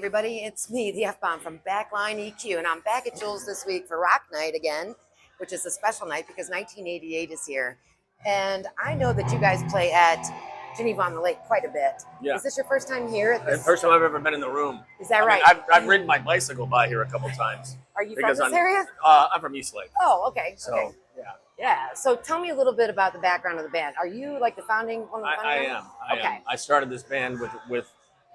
everybody, it's me, the F-Bomb from Backline EQ, and I'm back at Jules this week for Rock Night again, which is a special night because 1988 is here. And I know that you guys play at Geneva on the Lake quite a bit. Yeah. Is this your first time here at this? The first time I've ever been in the room. Is that right? I've ridden my bicycle by here a couple times. Are you from this area? I'm from Eastlake. Oh, okay. So, okay. yeah. Yeah. So tell me a little bit about the background of the band. Are you like the founding one of the founding members? I am. I started this band with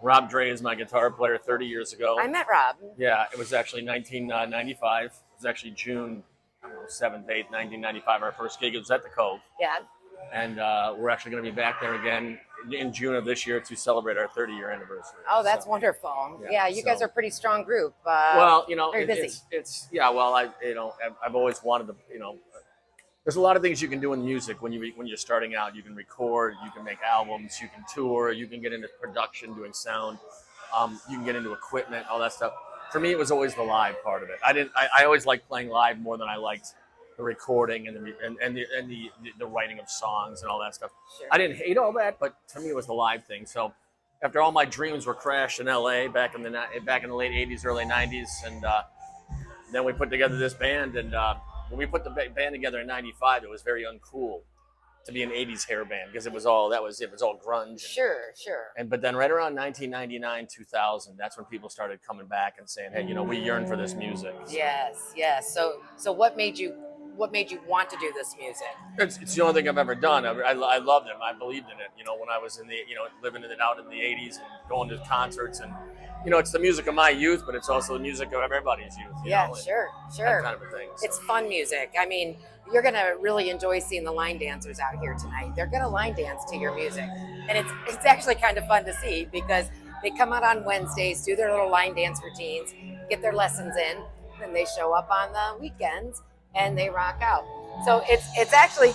Rob Dre as my guitar player 30 years ago. I met Rob. Yeah, it was actually 1995. It was actually June 7th, 8th, 1995. Our first gig was at the Cove. Yeah. And we're actually going to be back there again in June of this year to celebrate our 30-year anniversary. Oh, that's wonderful. Yeah, you guys are a pretty strong group. Well, you know, very busy. I've always wanted to, there's a lot of things you can do in music when you're starting out. You can record, you can make albums, you can tour, you can get into production, doing sound, you can get into equipment, all that stuff. For me, it was always the live part of it. I always liked playing live more than I liked the recording and the writing of songs and all that stuff. Sure. I didn't hate all that, but to me, it was the live thing. So after all my dreams were crashed in LA back in the late 80s, early 90s, and then we put together this band, and when we put the band together in '95, it was very uncool to be an '80s hair band because it was all grunge. Sure. But then right around 1999, 2000, that's when people started coming back and saying, "Hey, we yearn for this music." Yes. So what made you want to do this music? It's the only thing I've ever done. I loved it. I believed in it. When I was in the living it out in the '80s and going to concerts, and it's the music of my youth, but it's also the music of everybody's youth. Sure. That kind of a thing. So. It's fun music. I mean, you're gonna really enjoy seeing the line dancers out here tonight. They're gonna line dance to your music, and it's actually kind of fun to see because they come out on Wednesdays, do their little line dance routines, get their lessons in, then they show up on the weekends and they rock out. So it's actually,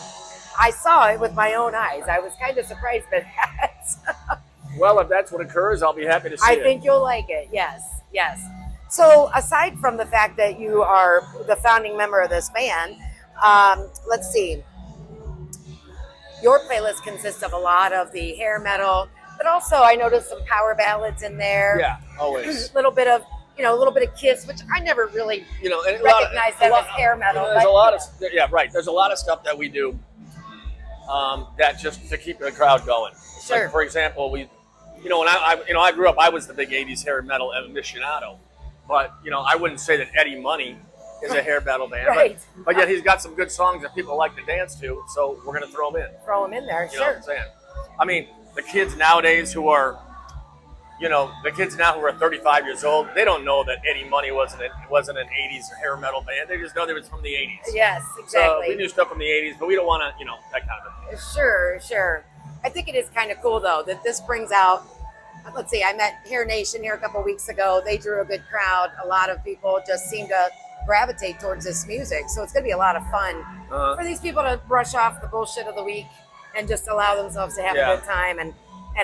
I saw it with my own eyes. I was kind of surprised by that. Well, if that's what occurs, I'll be happy to see it. I think you'll like it. Yes. So aside from the fact that you are the founding member of this band, let's see. Your playlist consists of a lot of the hair metal, but also I noticed some power ballads in there. Yeah, always. a little bit of Kiss, which I never really recognized that as hair metal. There's a lot of stuff that we do that just to keep the crowd going. Sure. Like, for example, when I grew up, I was the big '80s hair metal aficionado, but I wouldn't say that Eddie Money is a hair metal band, right. but yet he's got some good songs that people like to dance to, so we're gonna throw them in. Throw them in there, You know what I'm saying? I mean, the kids nowadays who are 35 years old, they don't know that Eddie Money wasn't an '80s hair metal band. They just know they was from the '80s. Yes, exactly. So we do stuff from the '80s, but we don't want to, that kind of thing. Sure. I think it is kind of cool though that this brings out. Let's see, I met Hair Nation here a couple weeks ago. They drew a good crowd. A lot of people just seem to gravitate towards this music, so it's going to be a lot of fun for these people to brush off the bullshit of the week and just allow themselves to have a good time, and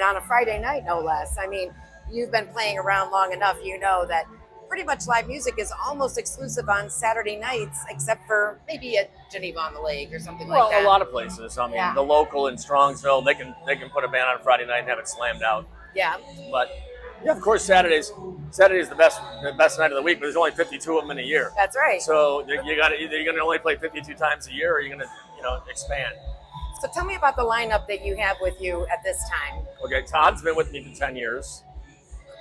on a Friday night, no less. I mean, you've been playing around long enough, you know that pretty much live music is almost exclusive on Saturday nights, except for maybe at Geneva on the Lake or something like that. Well, a lot of places. I mean, the local in Strongsville, they can put a band on Friday night and have it slammed out. Yeah. But yeah, of course, Saturday's the best night of the week, but there's only 52 of them in a year. That's right. So you got to either you're going to only play 52 times a year, or you're going to expand. So tell me about the lineup that you have with you at this time. Okay, Todd's been with me for 10 years.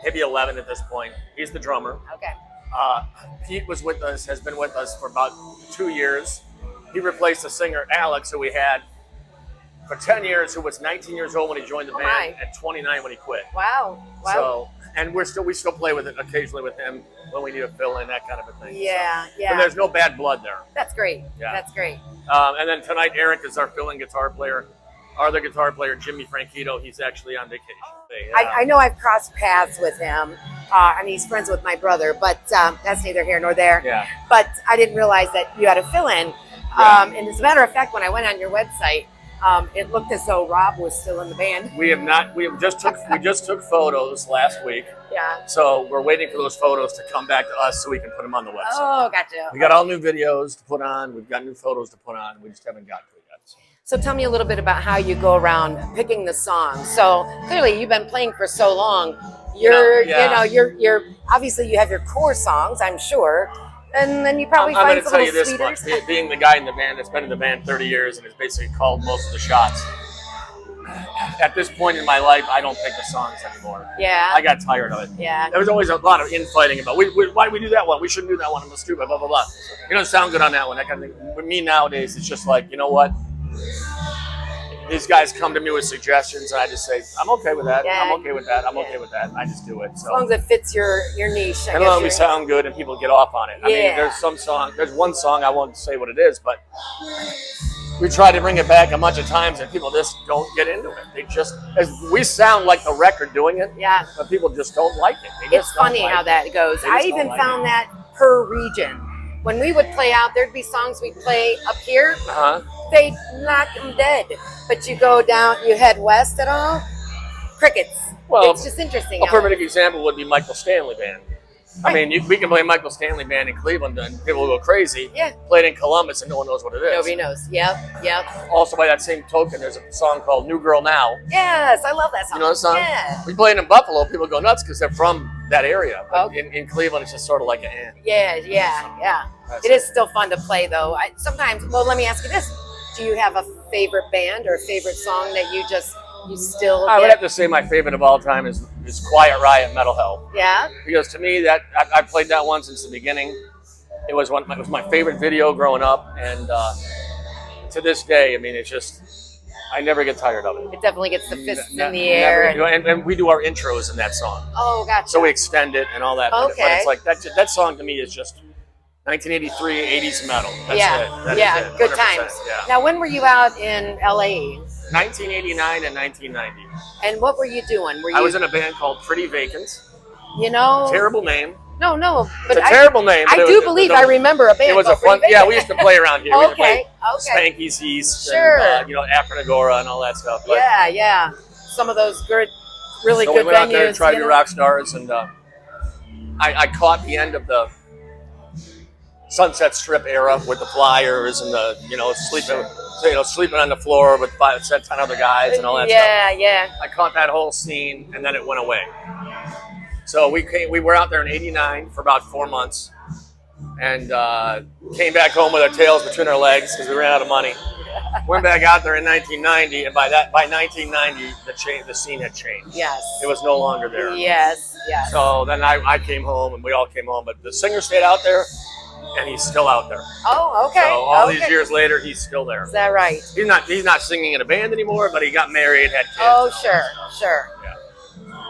Maybe 11 at this point. He's the drummer. Okay. Pete has been with us for about 2 years. He replaced the singer Alex, who we had for 10 years, who was 19 years old when he joined the band and 29 when he quit. Wow. So, and we still play with it occasionally with him when we need to fill in, that kind of a thing. Yeah. And there's no bad blood there. That's great. Yeah. That's great. And then tonight, Eric is our fill-in guitar player. Our other guitar player, Jimmy Franquito, he's actually on vacation. I know I've crossed paths with him, and he's friends with my brother, but that's neither here nor there. Yeah. But I didn't realize that you had a fill-in. And as a matter of fact, when I went on your website, it looked as though Rob was still in the band. We have not. We just took photos last week. Yeah. So we're waiting for those photos to come back to us so we can put them on the website. Oh, gotcha. We got all new videos to put on. We've got new photos to put on. We just haven't got to it yet. So tell me a little bit about how you go around picking the songs. So clearly you've been playing for so long. You're, Yeah. you're obviously you have your core songs, I'm sure, and then you probably I'm find going to some tell you little this sweeter. much. Being the guy in the band that's been in the band 30 years and has basically called most of the shots, at this point in my life, I don't pick the songs anymore. Yeah. I got tired of it. Yeah. There was always a lot of infighting about why do we do that one? We shouldn't do that one. It was stupid. Blah blah blah. You don't sound good on that one. That kind of thing. With me nowadays, it's just like, you know what? These guys come to me with suggestions, and I just say, I'm okay with that. Yeah. I'm okay with that. I'm Yeah. okay with that. I just do it. As long So. as it fits your niche. And as long as we sound good and people get off on it. I mean, Yeah. there's one song, I won't say what it is, but we try to bring it back a bunch of times and people just don't get into it. They just, we sound like the record doing it, Yeah. but people just don't like it. They It's just don't funny like how it. that goes. They I just don't even like found it. that per region. When we would play out, there'd be songs we'd play up here. Uh-huh. They knock them dead. But you go down, you head west at all, crickets. Well, it's just interesting. A how perfect example would be Michael Stanley Band. I Right. mean, we can play Michael Stanley Band in Cleveland and people will go crazy. Yeah. Play it in Columbus and no one knows what it is. Nobody knows. Yep. Also, by that same token, there's a song called New Girl Now. Yes, I love that song. You know the song? Yeah. We play it in Buffalo, people go nuts because they're from that area. But Okay. in Cleveland, it's just sort of like an eh. Yeah. That's It is still fun to play, though. Sometimes, well, let me ask you this. Do you have a favorite band or a favorite song that you still I would get? have to say my favorite of all time is Quiet Riot, Metal Hell. Yeah? Because to me, that I played that one since the beginning. It was my favorite video growing up, and to this day, I mean, it's just I never get tired of it. It definitely gets the fists in the Never, air. you know, and we do our intros in that song, Oh, gotcha. so we extend it and all that. But Okay. it's like that song to me is just 1983 80s metal. That's yeah, it. That is yeah, it, good 100%, times. Yeah. Now, when were you out in LA, 1989 and 1990. and what were you doing? Were you, I was in a band called Pretty Vacant. you know, Terrible name. No, but It's a terrible name. I but do believe I remember a band. It was a called fun. Pretty Yeah, Vacant. we used to play around here. We used to play Okay. Spanky's East. Sure. And, Apranagora and all that stuff. But, Yeah. Some of those good, really so good we went out there venues. and tried to you be know? rock stars, and I caught the end of the Sunset Strip era with the Flyers and the sleeping on the floor with 10 other guys and all that stuff. Yeah. I caught that whole scene, and then it went away. So we were out there in '89 for about 4 months, and came back home with our tails between our legs because we ran out of money. Went back out there in 1990, and by 1990, the scene had changed. Yes. It was no longer there. Yes. So then I came home, and we all came home, but the singer stayed out there, and he's still out there. Oh, okay. So all okay. these years later, he's still there. Is that right? He's not singing in a band anymore, but he got married, had kids. Oh, sure. Yeah.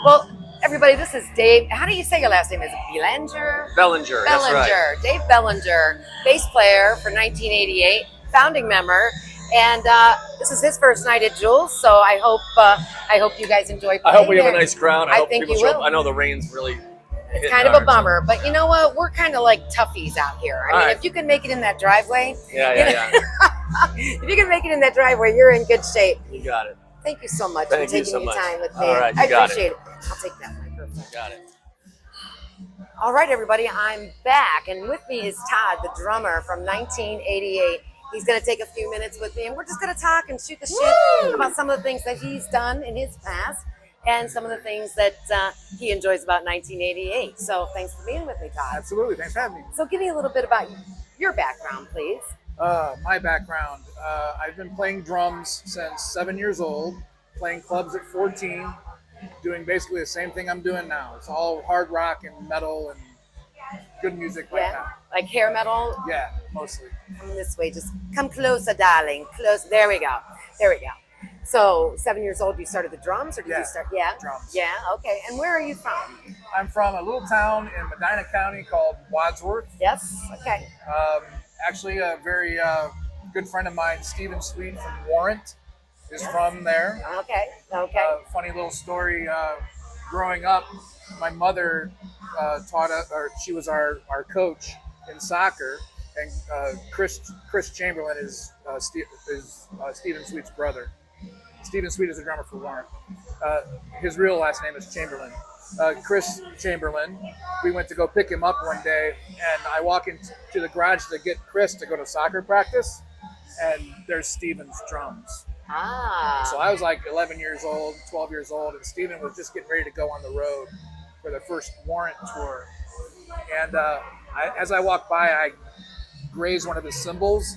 Well, everybody, this is Dave. How do you say your last name? Is it Bellinger? Bellinger, that's right. Dave Bellinger, bass player for 1988, founding member, and this is his first night at Jules. So I hope you guys enjoy. I hope we have there. a nice crowd. I hope think people you show up. will. I know the rain's really. It's kind of a bummer, but you know what? We're kind of like toughies out here. I mean, right. if you can make it in that driveway, Yeah. if you can make it in that driveway, you're in good shape. You got it. Thank you so much Thank for you taking so your much. time with me. All right, you I got appreciate it. I'll take that microphone. Got it. All right, everybody, I'm back, and with me is Todd, the drummer from 1988. He's going to take a few minutes with me, and we're just going to talk and shoot the shit about some of the things that he's done in his past and some of the things that he enjoys about 1988. So thanks for being with me, Todd. Absolutely. Thanks for having me. So give me a little bit about your background, please. My background, I've been playing drums since 7 years old, playing clubs at 14, doing basically the same thing I'm doing now. It's all hard rock and metal and good music like that. Like hair metal. Yeah, mostly. Come this way. Just come closer, darling. Close. There we go. So 7 years old, you started the drums, or did you start? Yeah. Drums. Yeah. Okay. And where are you from? I'm from a little town in Medina County called Wadsworth. Yes. Okay. Actually, a very good friend of mine, Stephen Sweet from Warrant, is from there. Okay. Funny little story. Growing up, my mother taught us, or she was our coach in soccer, and Chris Chamberlain is Stephen Sweet's brother. Stephen Sweet is a drummer for Warrant. His real last name is Chamberlain. Chris Chamberlain, we went to go pick him up one day, and I walk into the garage to get Chris to go to soccer practice, and there's Steven's drums. Ah. So I was like 11 years old, 12 years old, and Steven was just getting ready to go on the road for the first Warrant tour. And as I walked by, I grazed one of his cymbals,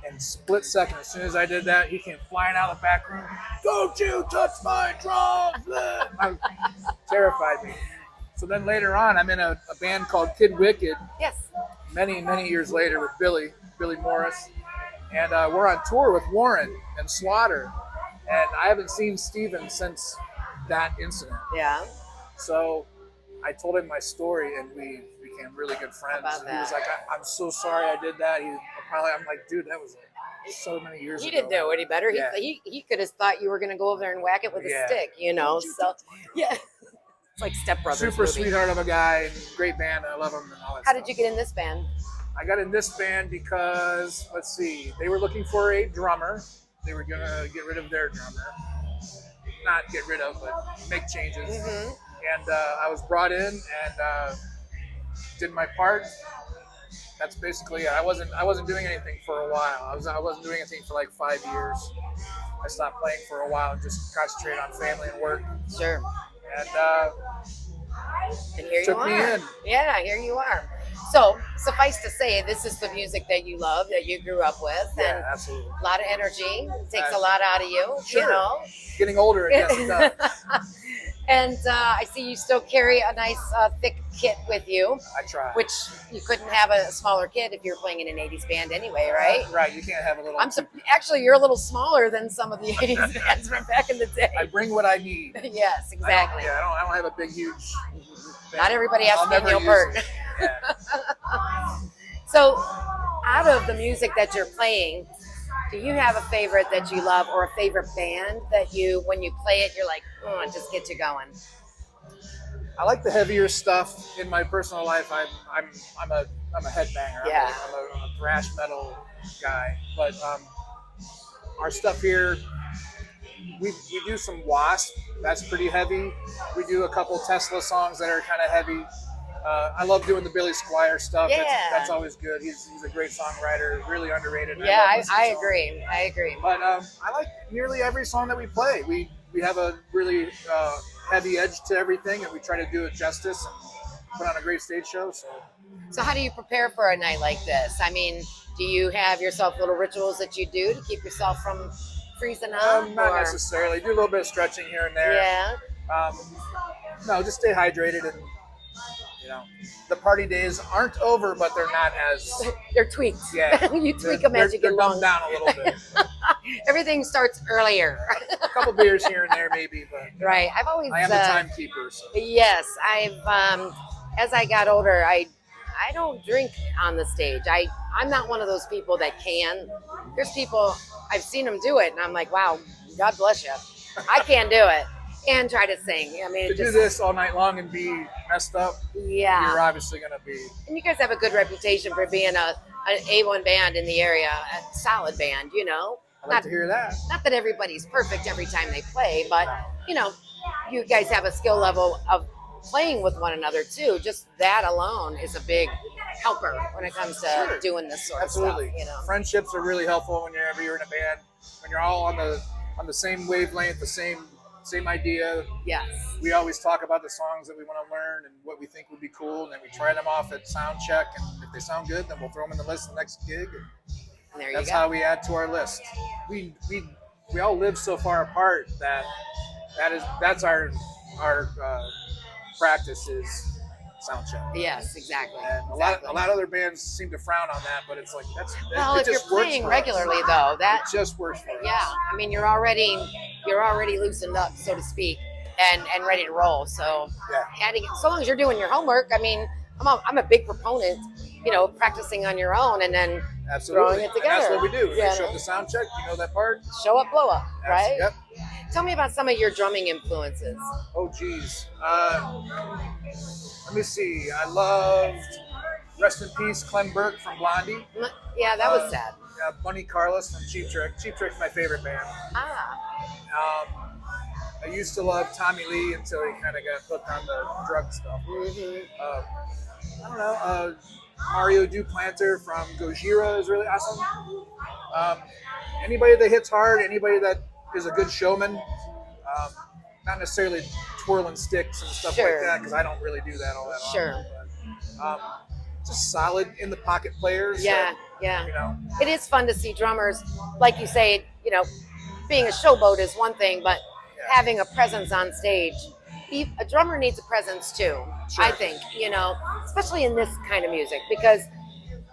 and split second, as soon as I did that, he came flying out of the back room. Don't you touch my drums! Terrified me. So then later on, I'm in a band called Kid Wicked. Yes. Many years later with Billy Morris, and we're on tour with Warren and Slaughter, and I haven't seen Steven since that incident. Yeah. So I told him my story, and we became really good friends. How about He was that? like, "I'm so sorry I did that." I'm like, "Dude, that was like so many years He ago." didn't know any better. Yeah. He could have thought you were going to go over there and whack it with a Yeah. stick, you know. So yeah, it's like Step Brothers. Super movie. sweetheart of a guy, and great band. I love him and all that How stuff. did you get in this band? I got in this band because, let's see, they were looking for a drummer. They were going to get rid of their drummer. Not get rid of, but make changes. Mm-hmm. And I was brought in and did my part. That's basically it. I wasn't doing anything for a while. I wasn't doing anything for like 5 years. I stopped playing for a while and just concentrated on family and work. Sure. And And here you took are. me in. Yeah, here you are. So suffice to say, this is the music that you love, that you grew up with, Yeah, and absolutely. a lot of energy. Takes a lot out of you, you Sure. know. Getting older, yes, it does. And I see you still carry a nice thick kit with you, I try. which you couldn't have a smaller kit if you're playing in an 80s band anyway, right? Right. You can't have a little. Actually, you're a little smaller than some of the 80s bands from back in the day. I bring what I need. Yes, exactly. I don't have a big, huge. Not everybody has I'll to be never Neil use Peart. it. Yeah. So, out of the music that you're playing, do you have a favorite that you love, or a favorite band that you, when you play it, you're like, oh, it just gets you going? I like the heavier stuff in my personal life. I'm a headbanger. Yeah. I'm a thrash metal guy. But our stuff here, we do some Wasp. That's pretty heavy. We do a couple Tesla songs that are kind of heavy. I love doing the Billy Squire stuff. Yeah. That's always good. He's a great songwriter, really underrated. Yeah, love listening I to him. agree. I agree. But I like nearly every song that we play. We have a really heavy edge to everything, and we try to do it justice and put on a great stage show. So how do you prepare for a night like this? I mean, do you have yourself little rituals that you do to keep yourself from freezing up? Not or- necessarily. Do a little bit of stretching here and there. Yeah. No, just stay hydrated, and the party days aren't over, but they're not as They're tweaked. yeah. You tweak them as you they're get dumbed along. down a little bit. Everything starts earlier. A couple beers here and there, maybe, but Right. I've always I am the timekeeper. So. Yes, I've as I got older, I don't drink on the stage. I'm not one of those people that can. There's people I've seen them do it, and I'm like, wow, God bless you. I can't do it. And try to sing. I mean, To it do just this all night long and be messed up, yeah. you're obviously going to be. And you guys have a good reputation for being an A1 band in the area, a solid band. You know, I'd like to hear that. not that everybody's perfect every time they play, but you know, you guys have a skill level of playing with one another too. Just that alone is a big helper when it comes to Sure. doing this sort Absolutely. of stuff. You know, Friendships are really helpful whenever you're in a band. When you're all on the same wavelength, the same idea. yes, We always talk about the songs that we want to learn and what we think would be cool, and then we try them off at sound check. And if they sound good, then we'll throw them in the list the next gig. And and there that's you go. how we add to our list. We all live so far apart that's our practice is sound check. Yes, exactly. And a exactly. lot of other bands seem to frown on that, but it's like Well, it if you're just works playing for us. regularly, though, that It just works for us. yeah, I mean, you're already loosened up, so to speak, and ready to roll. So Yeah. adding, so long as you're doing your homework, I mean, I'm a big proponent, practicing on your own and then Absolutely. throwing it And that's together. what we do. Yeah. We show up to sound check. You know that part? show up, blow up, right? Yep. Tell me about some of your drumming influences. Oh, geez. Let me see. I loved, rest in peace, Clem Burke from Blondie. Yeah, that was sad. Bunny Carlos from Cheap Trick. Cheap Trick's my favorite band. Ah, I used to love Tommy Lee until he kind of got hooked on the drug stuff. mhm. I don't know. Mario Duplanter from Gojira is really awesome. Anybody that hits hard, anybody that is a good showman, not necessarily twirling sticks and stuff Sure. like that, because I don't really do that all that Sure. often. But, just solid in the pocket players. Yeah, that, yeah. you know, It is fun to see drummers, like you say, you know, being a showboat is one thing, but having a presence on stage. A drummer needs a presence too, Sure. I think, you know, especially in this kind of music, because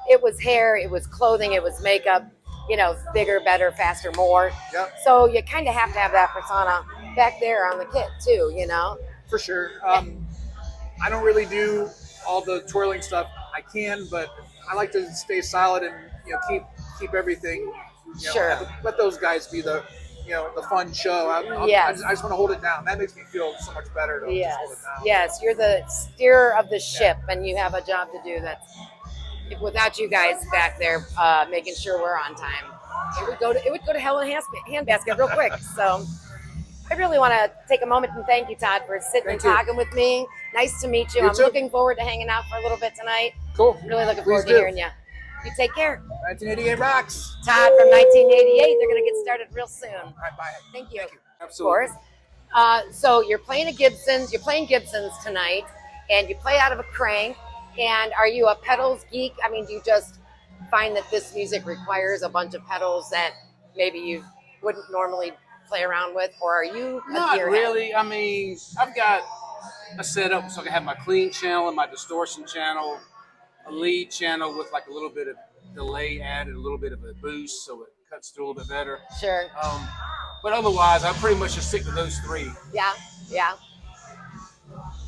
it was hair, it was clothing, it was makeup, you know, bigger, better, faster, more. Yep. So you kind of have to have that persona back there on the kit too, you know? for sure. I don't really do all the twirling stuff. I can, but I like to stay solid and, you know, keep everything. You know, Sure. let those guys be the, you know, the fun show. Yes. I just want to hold it down. That makes me feel so much better to just hold it Yes, down. yes, you're the steerer of the ship, and you have a job to do. That's without you guys back there making sure we're on time. It would go to hell in a handbasket real quick. So I really want to take a moment and thank you, Todd, for sitting and Thank you. talking with me. Nice to meet you. You I'm too. looking forward to hanging out for a little bit tonight. Cool. Really looking Please forward to do. hearing you. You take care. 1988 rocks. Todd from 1988. They're going to get started real soon. All right, bye. Thank you. Absolutely. Of course. So you're playing You're playing Gibsons tonight, and you play out of a crank. And are you a pedals geek? I mean, do you just find that this music requires a bunch of pedals that maybe you wouldn't normally play around with, or are you a Not gearhead? really. I mean, I've got a setup so I can have my clean channel and my distortion channel, a lead channel with like a little bit of delay added, a little bit of a boost so it cuts through a little bit better. Sure. But otherwise, I pretty much just stick to those three. Yeah. Yeah.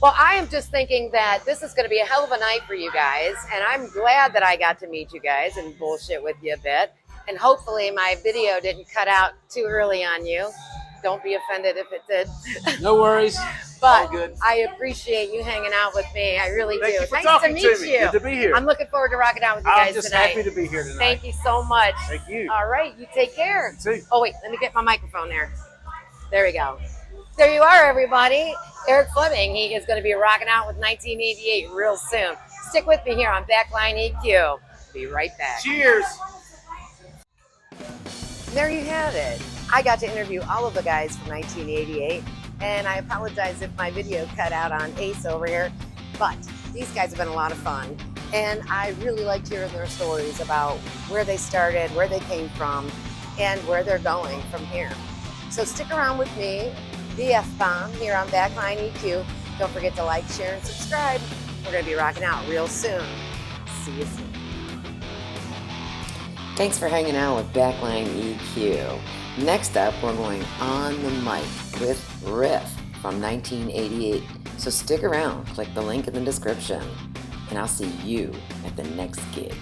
Well, I am just thinking that this is going to be a hell of a night for you guys, and I'm glad that I got to meet you guys and bullshit with you a bit. And hopefully my video didn't cut out too early on you. Don't be offended if it did. No worries. But All good. I appreciate you hanging out with me. I really Thank do. you for Nice talking to meet to me. you. Good to be here. I'm looking forward to rocking out with you I'm guys just tonight. happy to be here tonight. Thank you so much. Thank you. All right, you take care. See. Oh, wait, let me get my microphone there. There we go. There you are, everybody. Eric Fleming. He is going to be rocking out with 1988 real soon. Stick with me here on Backline EQ. Be right back. Cheers. There you have it. I got to interview all of the guys from 1988, and I apologize if my video cut out on Ace over here, but these guys have been a lot of fun, and I really liked hearing their stories about where they started, where they came from, and where they're going from here. So stick around with me, the F-Bomb, here on Backline EQ. Don't forget to like, share, and subscribe. We're going to be rocking out real soon. See you soon. Thanks for hanging out with Backline EQ. Next up, we're going on the mic with Riff from 1988. So stick around, click the link in the description, and I'll see you at the next gig.